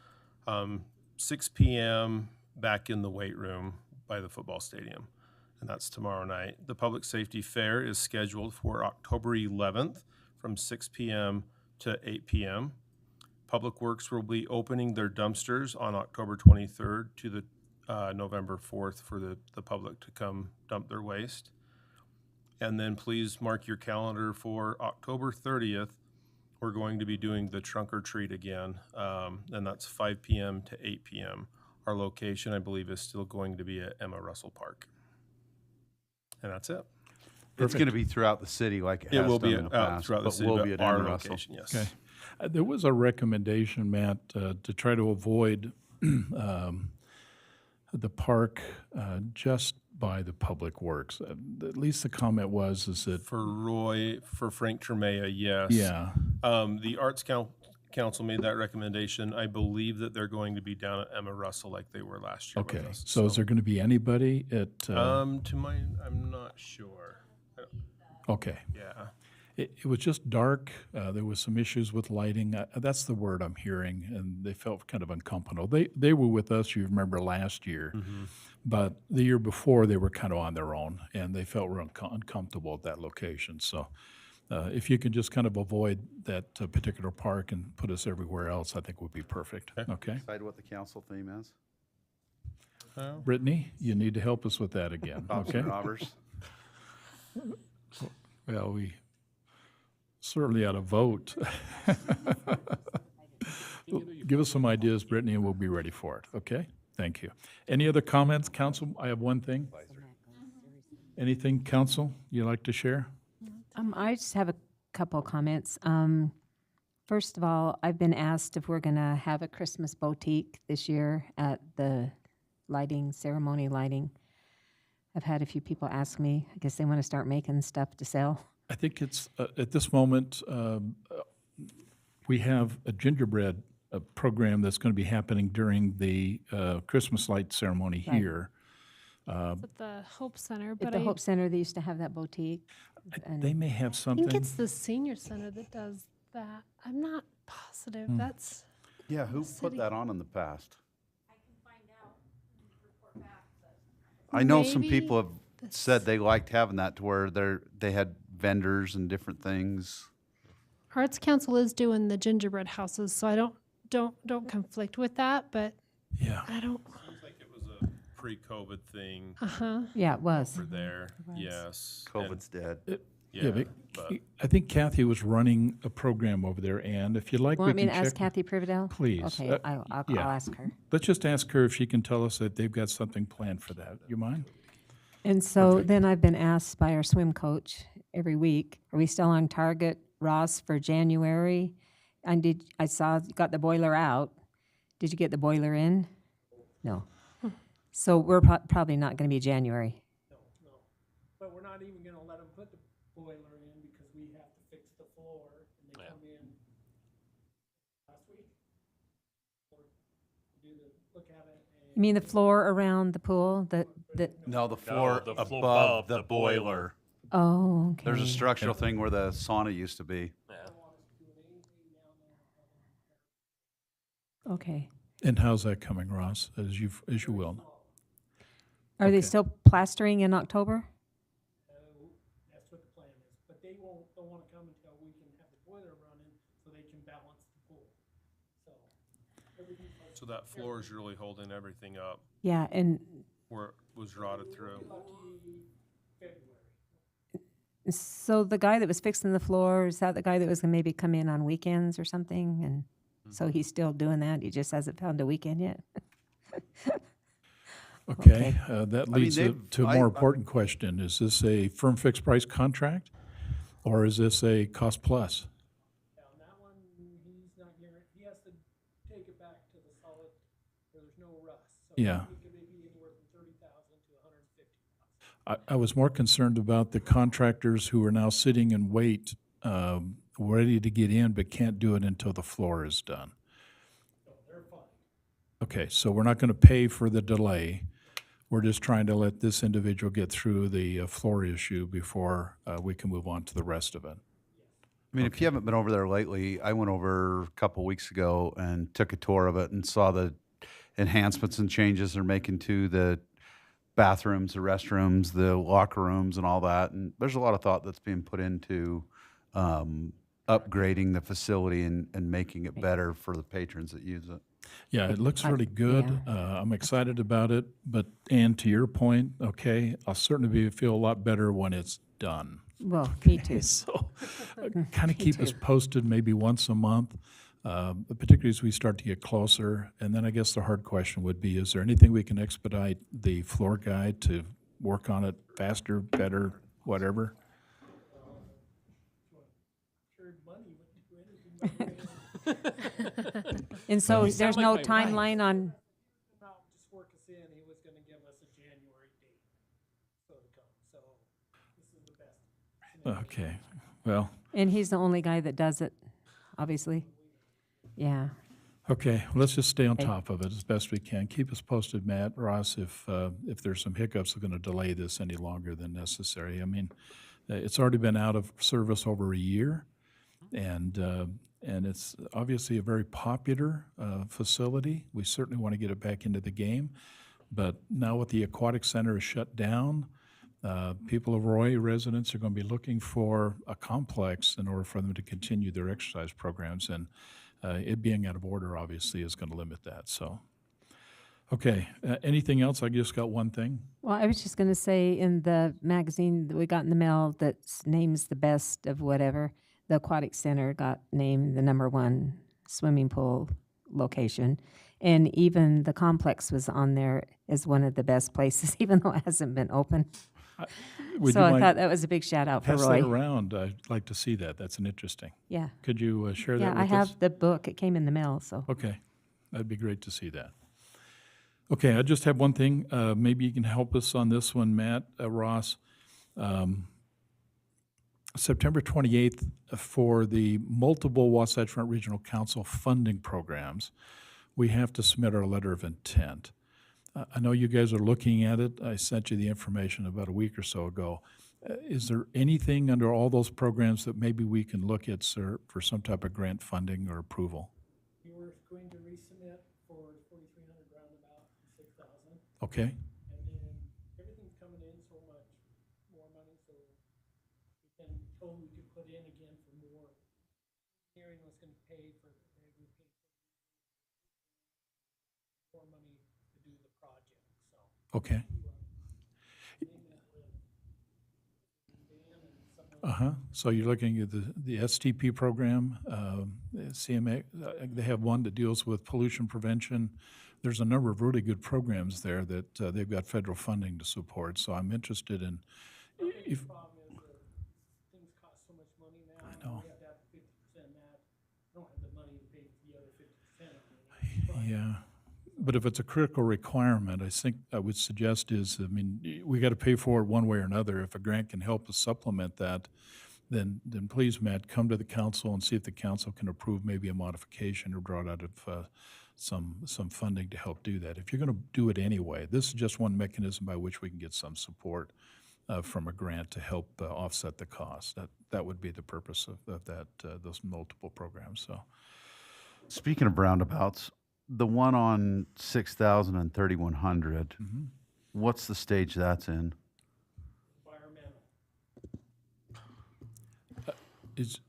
S5: 6 p.m. back in the weight room by the football stadium, and that's tomorrow night. The Public Safety Fair is scheduled for October 11th from 6 p.m. to 8 p.m. Public Works will be opening their dumpsters on October 23rd to the November 4th for the public to come dump their waste. And then please mark your calendar for October 30th. We're going to be doing the trunk or treat again, and that's 5 p.m. to 8 p.m. Our location, I believe, is still going to be at Emma Russell Park. And that's it.
S2: It's going to be throughout the city like it has
S5: will
S2: done
S5: be
S2: in the
S5: out
S2: past,
S5: throughout the
S2: but
S5: city,
S2: will
S5: but
S2: be at
S5: our
S2: Emma Russell.
S5: location, yes.
S1: Okay. There was a recommendation, Matt, to try to avoid the park just by the Public Works. At least the comment was is that,
S5: For Frank Tremea, yes.
S1: yeah,
S5: The Arts Council made that recommendation. I believe that they're going to be down at Emma Russell like they were last year
S1: okay.
S5: with us.
S1: So is there going to be anybody at,
S5: I'm not sure.
S1: okay.
S5: Yeah.
S1: It was just dark. There was some issues with lighting. That's the word I'm hearing, and they felt kind of uncomfortable. They were with us, you remember, last year. But the year before, they were kind of on their own, and they felt real uncomfortable at that location. So if you could just kind of avoid that particular park and put us everywhere else, I think would be perfect. Okay?
S2: Decide what the council theme is.
S1: Brittany, you need to help us with that again,
S2: Cops
S1: okay?
S2: and robbers.
S1: Well, we certainly ought to vote. Give us some ideas, Brittany, and we'll be ready for it, okay? Thank you. Any other comments, council? I have one thing. Anything, council, you'd like to share?
S11: I just have a couple comments. First of all, I've been asked if we're going to have a Christmas boutique this year at the ceremony lighting. I've had a few people ask me. I guess they want to start making stuff to sell.
S1: I think it's, at this moment, we have a gingerbread program that's going to be happening during the Christmas light ceremony
S11: Right.
S1: here.
S13: At the Hope Center,
S11: At
S13: but
S11: the
S13: I
S11: Hope Center, they used to have that boutique. and-
S1: They may have
S13: think
S1: something.
S13: it's the senior center that does that. I'm not positive. That's
S2: Yeah, who put
S13: City.
S2: that on in the past? I know some
S13: Maybe
S2: people have said they liked having that to where they had vendors and different things.
S13: Arts Council is doing the gingerbread houses, so I don't conflict with that, but
S1: Yeah.
S13: I don't.
S5: Seems like it was a pre-COVID thing
S11: Yeah, it was.
S5: over there, yes.
S2: COVID's dead.
S1: Yeah,
S5: but
S1: I think Kathy was running a program over there, and if you'd like, we
S11: Want me
S1: can
S11: to
S1: check.
S11: ask Kathy Privedel?
S1: Please.
S11: Okay, I'll
S1: yeah.
S11: ask her.
S1: Let's just ask her if she can tell us that they've got something planned for that. You mind?
S11: And so then I've been asked by our swim coach every week, are we still on target, Ross, for January? And I saw you got the boiler out. Did you get the boiler in? No. So we're probably not going to be January.
S4: But we're not even gonna let them put the boiler in because we have to fix the floor and they come in last week. Or do the, look at it and.
S11: You mean the floor around the pool?
S2: No, the floor
S8: the floor
S2: above the boiler.
S11: Oh, okay.
S2: There's a structural thing where the sauna used to be.
S11: Okay.
S1: And how's that coming, Ross, as you will know?
S11: Are they still plastering in October?
S4: That's what the plan is, but they don't wanna come until we can have the boiler running so they can balance the pool. So, everything's like
S5: So that floor is really holding everything up
S11: Yeah, and
S5: where it was rotted through.
S4: lucky February.
S11: so the guy that was fixing the floor, is that the guy that was gonna maybe come in on weekends or something? And so he's still doing that? He just hasn't found a weekend yet?
S1: Okay, that
S2: mean,
S1: leads to a
S2: I-
S1: more important question. Is this a firm fixed price contract, or is this a cost plus?
S4: Now, on that one, he's not guaranteed, he has to take it back to the solid, where there's no rust. So
S1: Yeah.
S4: it could be anywhere from 30,000 to 150,000.
S1: I was more concerned about the contractors who are now sitting and wait, ready to get in, but can't do it until the floor is done.
S4: So they're fine.
S1: Okay, so we're not going to pay for the delay. We're just trying to let this individual get through the floor issue before we can move on to the rest of it.
S2: I mean, if you haven't been over there lately, I went over a couple weeks ago and took a tour of it and saw the enhancements and changes they're making to the bathrooms, the restrooms, the locker rooms, and all that. And there's a lot of thought that's being put into upgrading the facility and making it better for the patrons that use it.
S1: Yeah, it looks really good. I'm excited about it, but, and to your point, okay, I'll certainly feel a lot better when it's done.
S11: Well, me too.
S1: So, kind of keep us posted maybe once a month, particularly as we start to get closer. And then I guess the hard question would be, is there anything we can expedite the floor guy to work on it faster, better, whatever?
S4: Sure, money wouldn't do anything.
S11: And so
S8: You sound
S11: there's no
S8: like my wife.
S11: timeline on,
S4: No, just work us in, he was gonna give us a January date, so to come, so this is the best.
S1: Okay, well,
S11: and he's the only guy that does it, obviously? Yeah.
S1: okay, let's just stay on
S11: Okay.
S1: top of it as best we can. Keep us posted, Matt, Ross, if there's some hiccups that are going to delay this any longer than necessary. I mean, it's already been out of service over a year, and it's obviously a very popular facility. We certainly want to get it back into the game, but now with the aquatic center is shut down, people of Roy residents are going to be looking for a complex in order for them to continue their exercise programs, and it being out of order obviously is going to limit that. So, okay, anything else? I just got one thing.
S11: Well, I was just going to say, in the magazine that we got in the mail that names the best of whatever, the Aquatic Center got named the #1 swimming pool location. And even the complex was on there as one of the best places, even though it hasn't been open.
S1: Would
S11: So
S1: you
S11: I
S1: mind
S11: thought that was a big shout out for
S1: pass
S11: Roy.
S1: that around? I'd like to see that. That's an interesting.
S11: Yeah.
S1: Could you share that
S11: Yeah,
S1: with
S11: I
S1: us?
S11: have the book. It came in the mail, so.
S1: Okay, that'd be great to see that. Okay, I just have one thing. Maybe you can help us on this one, Matt, Ross. September 28th for the multiple Wasatch Front Regional Council funding programs, we have to submit our letter of intent. I know you guys are looking at it. I sent you the information about a week or so ago. Is there anything under all those programs that maybe we can look at, sir, for some type of grant funding or approval?
S4: You were going to resubmit for 4,300 roundabout, 6,000.
S1: Okay,
S4: And then everything's coming in so much more money, so we can, told we could put in again for more. Engineering was gonna pay for, they would pay for more money to do the project, so.
S1: Okay. So you're looking at the STP program, CMA, they have one that deals with pollution prevention. There's a number of really good programs there that they've got federal funding to support, so I'm interested in, if,
S4: Things cost so much money now.
S1: I know.
S4: We have to have 50% match. I don't have the money to pay for the other 50%.
S1: yeah. But if it's a critical requirement, I think I would suggest is, I mean, we got to pay for it one way or another. If a grant can help us supplement that, then please, Matt, come to the council and see if the council can approve maybe a modification or draw it out of some funding to help do that. If you're going to do it anyway, this is just one mechanism by which we can get some support from a grant to help offset the cost. That would be the purpose of that, those multiple programs, so.
S2: Speaking of roundabouts, the one on 6,000 and 3,100, what's the stage that's in?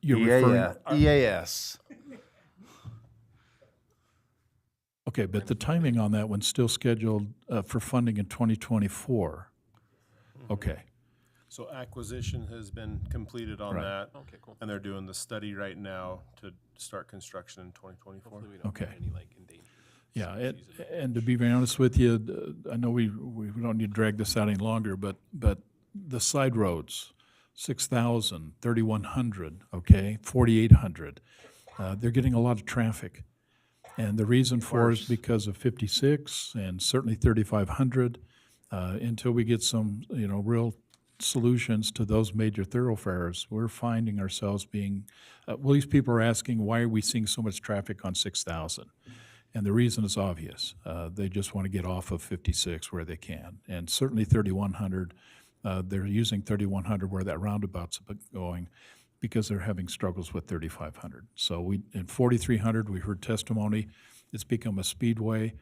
S1: You're referring,
S2: EAS.
S1: okay, but the timing on that one's still scheduled for funding in 2024. Okay,
S5: So acquisition has been completed on
S1: Right.
S5: that.
S8: Okay, cool.
S5: And they're doing the study right now to start construction in 2024.
S8: Hopefully we don't
S1: Okay.
S8: have any like endangered.
S1: yeah,
S8: species.
S1: and to be very honest with you, I know we don't need to drag this out any longer, but the side roads, 6,000, 3,100, okay, 4,800, they're getting a lot of traffic. And the reason for it is because of 56 and certainly 3,500, until we get some, real solutions to those major thoroughfares, we're finding ourselves being, well, these people are asking, why are we seeing so much traffic on 6,000? And the reason is obvious. They just want to get off of 56 where they can. And certainly 3,100, they're using 3,100 where that roundabout's going because they're having struggles with 3,500. So in 4,300, we heard testimony. It's become a speedway.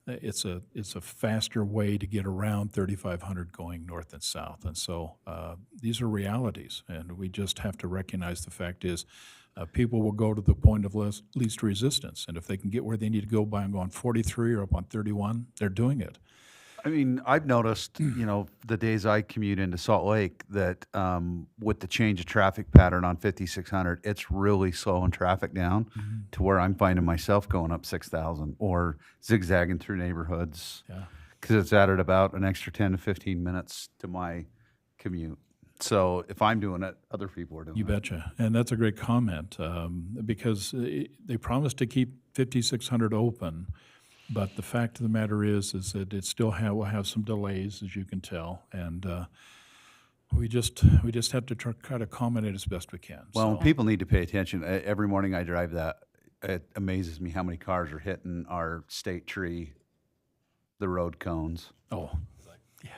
S1: It's a faster way to get around 3,500 going north and south. And so these are realities, and we just have to recognize the fact is people will go to the point of least resistance. And if they can get where they need to go by and go on 43 or up on 31, they're doing it.
S2: I mean, I've noticed, the days I commute into Salt Lake that with the change of traffic pattern on 5,600, it's really slowing traffic down to where I'm finding myself going up 6,000 or zigzagging through neighborhoods.
S1: Yeah.
S2: Because it's added about an extra 10 to 15 minutes to my commute. So if I'm doing it, other people are doing
S1: You
S2: it.
S1: betcha. And that's a great comment because they promised to keep 5,600 open. But the fact of the matter is that it still will have some delays, as you can tell, and we just have to try to accommodate as best we can.
S2: Well,
S1: So,
S2: people need to pay attention. Every morning I drive that, it amazes me how many cars are hitting our state tree, the road cones.
S1: oh, yeah,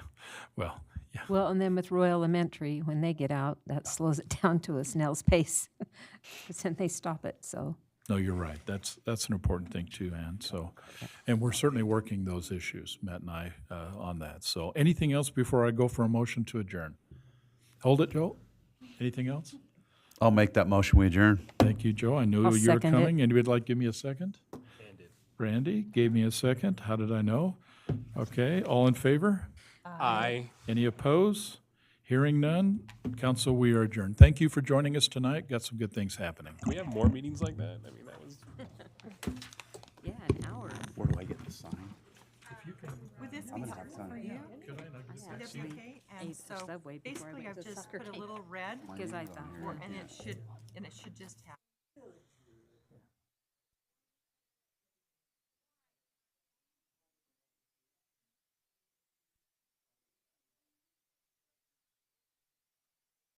S1: well, yeah,
S11: Well, and then with Royal Elementary, when they get out, that slows it down to a snail's pace. Because then they stop it, so.
S1: no, you're right. That's an important thing too, Ann. So, and we're certainly working those issues, Matt and I, on that. So, anything else before I go for a motion to adjourn? Hold it, Joe. Anything else?
S2: I'll make that motion, we adjourn.
S1: Thank you, Joe. I knew
S11: I'll
S1: you were
S11: second it.
S1: coming. Anybody like to give me a second? Randy gave me a second. How did I know? Okay, all in favor?
S8: Aye.
S1: Any opposed? Hearing none. Council, we are adjourned. Thank you for joining us tonight. Got some good things happening.
S8: Can we have more meetings like that? I mean, that was.
S11: Yeah, an hour.
S2: Where do I get the sign?
S3: Would this be helpful for you? Would that be okay? And
S11: Ate the
S3: so
S11: Subway before I
S3: basically,
S11: went
S3: I've
S11: to
S3: just
S11: soccer
S3: put a
S11: game.
S3: little red,
S11: Because I thought.
S3: and it should just have.